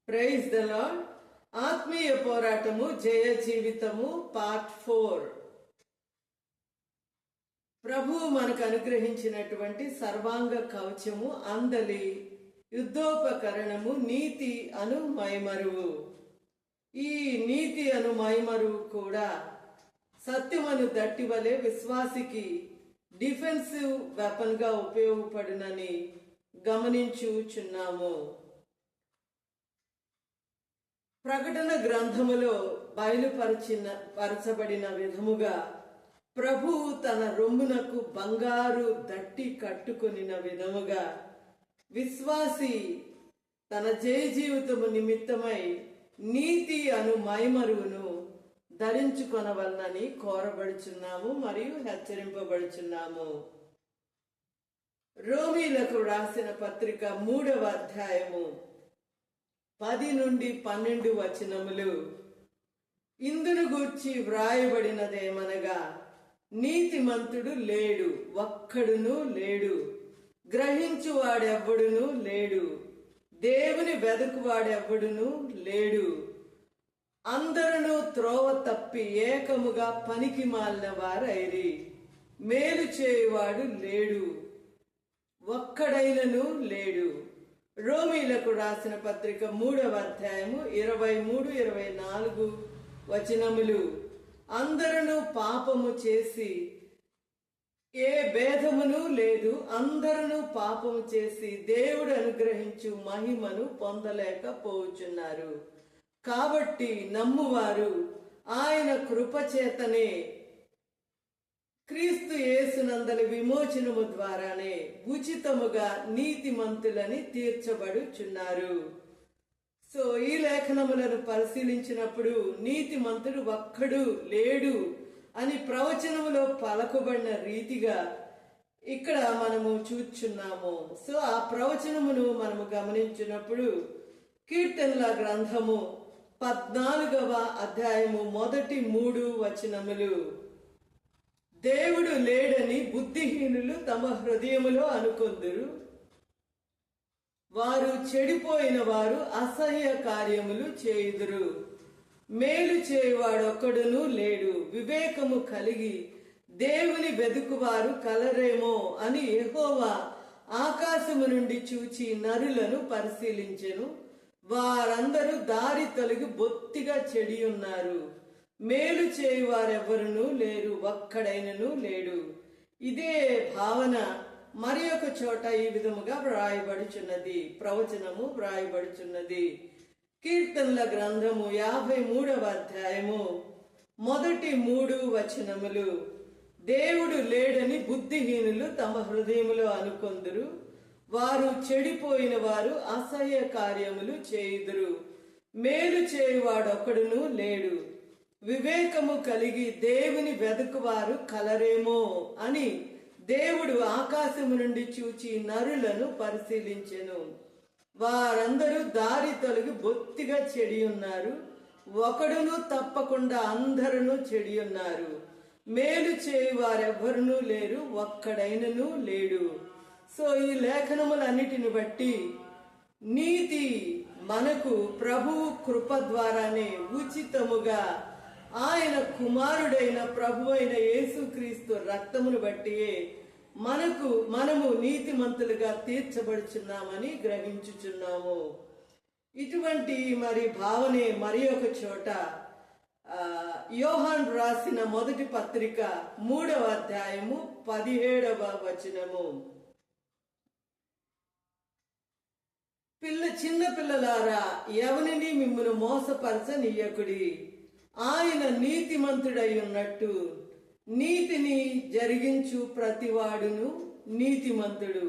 Praise the lord. ఆత్మీయ పోరాటము జయ జీవితము పార్ట్ 4. ప్రభువు మనకు అనుగ్రహించినటువంటి సర్వాంగ కవచము అందలి యుద్ధోపకరణము నీతి అను మైమరువు. ఈ నీతి అను మైమరువు కూడా సత్యమను దట్టి వలె విశ్వాసికి డిఫెన్సివ్ వెపన్ గా ఉపయోగపడునని గమనించుచున్నాము. ప్రకటన గ్రంథములో బయలుపరచబడిన విధముగా ప్రభువు తన రొమ్మునకు బంగారు దట్టి కట్టుకొనిన విధముగా విశ్వాసి తన జయ జీవితము నిమిత్తమై నీతి అను మైమరువును ధరించుకొనవలనని కోరబడుచున్నాము మరియు హెచ్చరింపబడుచున్నాము. రోమీలకు రాసిన పత్రిక 3వ అధ్యాయము 10 నుండి 12 వచనములు. ఇందును గూర్చి వ్రాయబడినదేమనగా, నీతిమంతుడు లేడు, ఒక్కడును లేడు, గ్రహించువాడెవ్వడును లేడు, దేవుని వెదకువాడెవ్వడును లేడు, అందరూ త్రోవ తప్పి ఏకముగా పనికి మాలిన వారైరి, మేలు చేయువాడు లేడు, ఒక్కడైనను లేడు. రోమీలకు రాసిన పత్రిక 3వ అధ్యాయము 23-24 వచనములు. అందరూ పాపము చేసి ఏ భేదమును లేదు, అందరూ పాపము చేసి దేవుడు అనుగ్రహించు మహిమను పొందలేకపోచున్నారు. కాబట్టి నమ్మువారు ఆయన కృపచేతనే క్రీస్తు యేసునందలి విమోచనము ద్వారానే ఉచితముగా నీతిమంతులని తీర్చబడుచున్నారు. సో ఈ లేఖనములను పరిశీలించినప్పుడు నీతిమంతుడు ఒక్కడు లేడు అని ప్రవచనములో పలకబడిన రీతిగా ఇక్కడ మనము చూచున్నాము. సో ఆ ప్రవచనమును మనము గమనించినప్పుడు కీర్తనల గ్రంథము 14వ అధ్యాయము 1-3 వచనములు. దేవుడు లేడని బుద్ధిహీనులు తమ హృదయములో అనుకొందురు, వారు చెడిపోయిన వారు అసహ్య కార్యములు చేయుదురు, మేలు చేయువాడొక్కడును లేడు, వివేకము కలిగి దేవుని వెదుకువారు కలరేమో అని యెహోవా ఆకాశము నుండి చూచి నరులను పరిశీలించెను, వారందరూ దారి తొలగి బొత్తిగా చెడి ఉన్నారు, మేలు చేయువారెవ్వరునూ లేరు, ఒక్కడైనను లేడు. ఇదే భావన మరి ఒక చోట ఈ విధముగా వ్రాయబడుచున్నది, ప్రవచనము వ్రాయబడుచున్నది. కీర్తనల గ్రంథము 53వ అధ్యాయము 1-3 వచనములు. దేవుడు లేడని బుద్ధిహీనులు తమ హృదయములో అనుకొందురు, వారు చెడిపోయిన వారు అసహ్య కార్యములు చేయుదురు, మేలు చేయువాడొక్కడును లేడు, వివేకము కలిగి దేవుని వెదకువారు కలరేమో అని దేవుడు ఆకాశము నుండి చూచి నరులను పరిశీలించెను, వారందరూ దారి తొలగి బొత్తిగా చెడి ఉన్నారు, ఒకడును తప్పకుండా అందరూ చెడి ఉన్నారు, మేలు చేయువారెవ్వరునూ లేరు, ఒక్కడైనను లేడు. సో ఈ లేఖనములన్నిటిని బట్టి నీతి మనకు ప్రభువు కృప ద్వారానే ఉచితముగా ఆయన కుమారుడైన ప్రభు అయిన యేసుక్రీస్తు రక్తమును బట్టి మనము నీతిమంతులుగా తీర్చబడుచున్నామని గ్రహించుచున్నాము. ఇటువంటి భావనే మరి ఒక చోట యోహాను రాసిన మొదటి పత్రిక 3వ అధ్యాయము 17వ వచనము. చిన్న పిల్లలారా, ఎవరిని మిమ్మును మోసపరచనీయకుడి, ఆయన నీతిమంతుడై ఉన్నట్టు నీతిని జరిగించు ప్రతివాడును నీతిమంతుడు.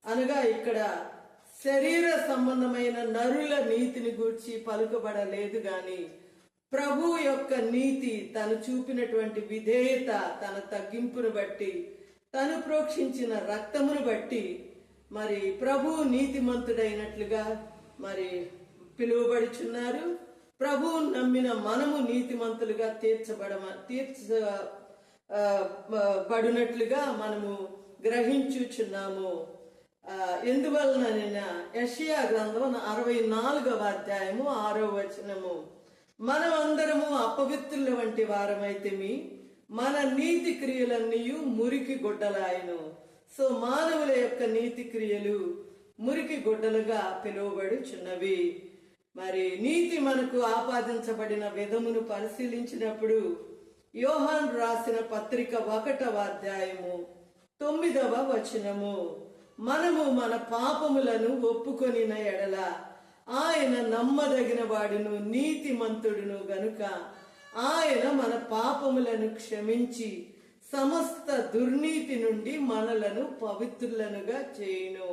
అనగా ఇక్కడ శరీర సంబంధమైన నరుల నీతిని గూర్చి పలుకబడలేదు గాని ప్రభు యొక్క నీతి, తను చూపినటువంటి విధేయత, తన తగ్గింపును బట్టి, తను ప్రోక్షించిన రక్తమును బట్టి ప్రభు నీతిమంతుడైనట్లుగా పిలువబడుచున్నారు. ప్రభువును నమ్మిన మనము నీతిమంతులుగా తీర్చబడినట్లుగా మనము గ్రహించుచున్నాము. ఎందువలన యెషయా గ్రంథం 64వ అధ్యాయము 6వ వచనము, మనమందరము అపవిత్రుల వంటి వారమైతిమి, మన నీతి క్రియలన్నీ మురికి గుడ్డలాయను. సో మానవుల యొక్క నీతి క్రియలు మురికి గుడ్డలుగా పిలువబడుచున్నవి. మరి నీతి మనకు ఆపాదించబడిన విధమును పరిశీలించినప్పుడు యోహాను రాసిన పత్రిక 1వ అధ్యాయము 9వ వచనము, మనము మన పాపములను ఒప్పుకొనిన ఎడల ఆయన నమ్మదగిన వాడును నీతిమంతుడును గనుక ఆయన మన పాపములను క్షమించి సమస్త దుర్నీతి నుండి మనలను పవిత్రులనుగా చేయును.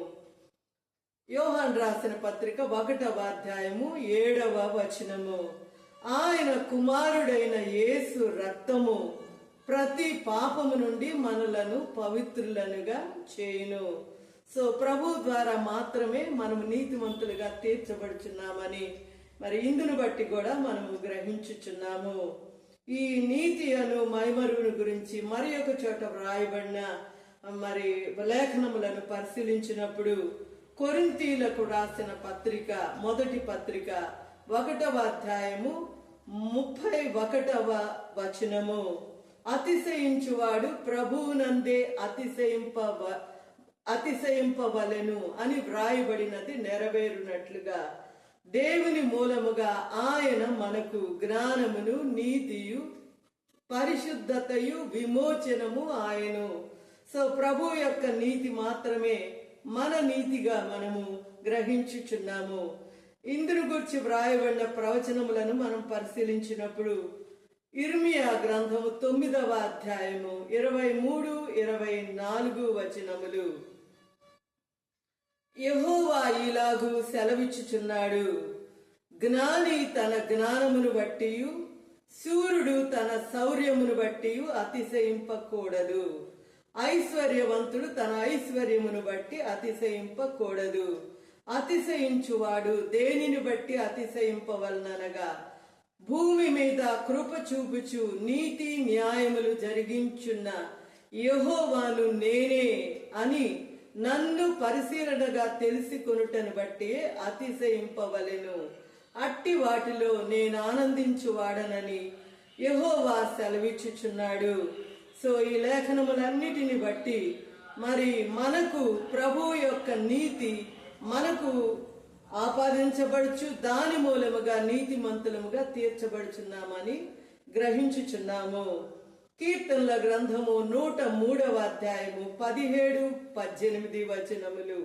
యోహాను రాసిన పత్రిక 1వ అధ్యాయము 7వ వచనము, ఆయన కుమారుడైన యేసు రక్తము ప్రతి పాపము నుండి మనలను పవిత్రులనుగా చేయును. సో ప్రభు ద్వారా మాత్రమే మనము నీతిమంతులుగా తీర్చబడుచున్నామని మరి ఇందును బట్టి కూడా మనము గ్రహించుచున్నాము. ఈ నీతి అను మైమరువును గురించి మరి ఒక చోట వ్రాయబడిన మరి లేఖనములను పరిశీలించినప్పుడు కొరింథీయులకు రాసిన పత్రిక, మొదటి పత్రిక 1వ అధ్యాయము 31వ వచనము, అతిశయించువాడు ప్రభువునందే అతిశయింపవలెను అని వ్రాయబడినది నెరవేరునట్లుగా దేవుని మూలముగా ఆయన మనకు జ్ఞానమును నీతియు పరిశుద్ధతయు విమోచనము ఆయను. సో ప్రభు యొక్క నీతి మాత్రమే మన నీతిగా మనము గ్రహించుచున్నాము. ఇందును గురించి వ్రాయబడిన ప్రవచనములను మనం పరిశీలించినప్పుడు ఇర్మియా గ్రంథము 9వ అధ్యాయము 23, 24 వచనములు, యెహోవా ఇలాగు సెలవిచ్చుచున్నాడు, జ్ఞాని తన జ్ఞానమును బట్టి శూరుడు తన శౌర్యమును బట్టి అతిశయింపకూడదు, ఐశ్వర్యవంతుడు తన ఐశ్వర్యమును బట్టి అతిశయింపకూడదు. అతిశయించువాడు దేనిని బట్టి అతిశయింపవలనగా భూమి మీద కృప చూపుచు నీతి న్యాయములు జరిగించున్న యెహోవాను నేనే అని నన్ను పరిశీలనగా తెలుసుకొనుటను బట్టి అతిశయింపవలెను. అట్టి వాటిలో నేను ఆనందించువాడనని యెహోవా సెలవిచ్చుచున్నాడు. సో ఈ లేఖనములన్నిటిని బట్టి మరి మనకు ప్రభు యొక్క నీతి మనకు ఆపాదించబడుచు, దాని మూలముగా నీతిమంతులముగా తీర్చబడుచున్నామని గ్రహించుచున్నాము. కీర్తనల గ్రంథము 103వ అధ్యాయము 17, 18 వచనములు,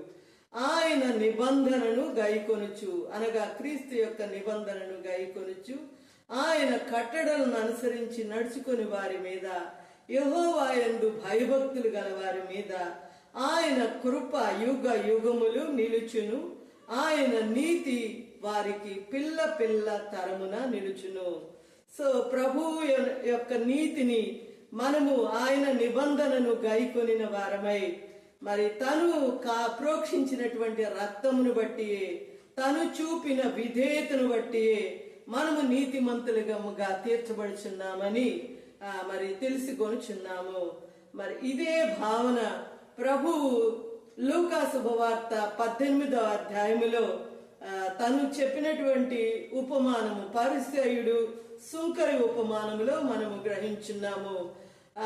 ఆయన నిబంధనను గైకొనుచు అనగా క్రీస్తు యొక్క నిబంధనను గైకొనుచు ఆయన కట్టడలను అనుసరించి నడుచుకుని వారి మీద, యెహోవా యందు భయభక్తులు గల వారి మీద ఆయన కృప యుగ యుగములు నిలుచును, ఆయన నీతి వారికి పిల్ల పిల్ల తరమున నిలుచును. సో ప్రభువు యొక్క నీతిని మనము ఆయన నిబంధనను గైకొనిన వారమై మరి తను ప్రోక్షించినటువంటి రక్తమును బట్టి, తను చూపిన విధేయతను బట్టి మనము నీతిమంతులుగా తీర్చబడుచున్నామని మరి తెలుసుకొనుచున్నాము. మరి ఇదే భావన ప్రభువు లూకా శుభవార్త 18వ అధ్యాయములో తను చెప్పినటువంటి ఉపమానము, పరిసయ్యుడు సుంకరి ఉపమానములో మనము గ్రహించున్నాము.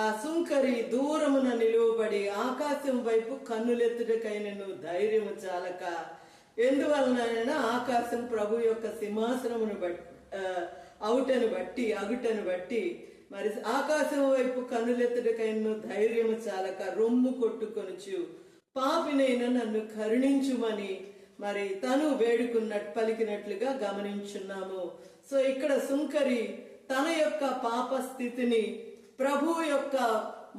ఆ సుంకరి దూరమున నిలువబడి ఆకాశం వైపు కన్నులెత్తుటకైనను ధైర్యము చాలక, ఎందువలన ఆకాశం ప్రభు యొక్క సింహాసనమును అగుటను బట్టి మరి ఆకాశం వైపు కన్నులెత్తుటకైనను ధైర్యము చాలక రొమ్ము కొట్టుకొనుచు, పాపినైన నన్ను కరుణించుమని మరి తను పలికినట్లుగా గమనించున్నాము. సో ఇక్కడ సుంకరి తన యొక్క పాప స్థితిని, ప్రభు యొక్క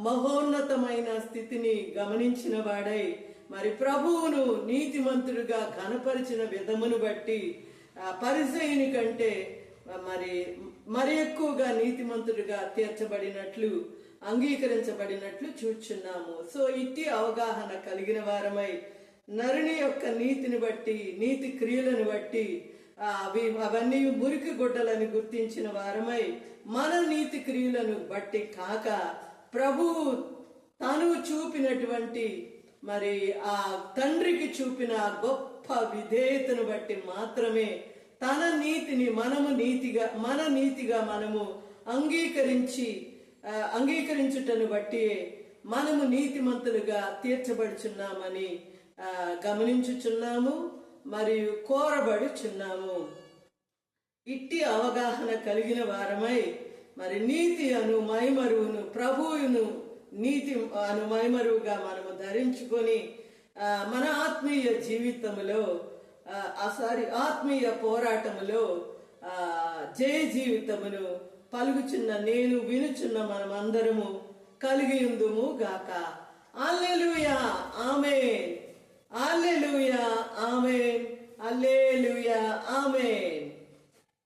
మహోన్నతమైన స్థితిని గమనించిన వాడై మరి ప్రభువును నీతిమంతుడుగా ఘనపరిచిన విధమును బట్టి పరిసయ్యుని కంటే మరి ఎక్కువగా నీతిమంతుడుగా తీర్చబడినట్లు, అంగీకరించబడినట్లు చూచున్నాము. సో ఇట్టి అవగాహన కలిగిన వారమై నరుని యొక్క నీతిని బట్టి, నీతి క్రియలను బట్టి అవన్నీ మురికి గుడ్డలని గుర్తించిన వారమై మన నీతి క్రియలను బట్టి కాక ప్రభువు తను చూపినటువంటి మరి ఆ తండ్రికి చూపిన ఆ గొప్ప విధేయతను బట్టి మాత్రమే తన నీతిని మన నీతిగా మనము అంగీకరించుటను బట్టి మనము నీతిమంతులుగా తీర్చబడుచున్నామని గమనించుచున్నాము మరియు కోరబడుచున్నాము. ఇట్టి అవగాహన కలిగిన వారమై మరి నీతి అను మైమరువును ప్రభువును నీతి అను మైమరువుగా మనము ధరించుకొని మన ఆత్మీయ జీవితములో ఆత్మీయ పోరాటములో జయ జీవితమును పలుకుచున్న నేను వినుచున్న మనమందరము కలిగి ఉందుము గాక. హల్లెలూయా ఆమేన్, హల్లెలూయా ఆమేన్, హల్లెలూయా ఆమేన్.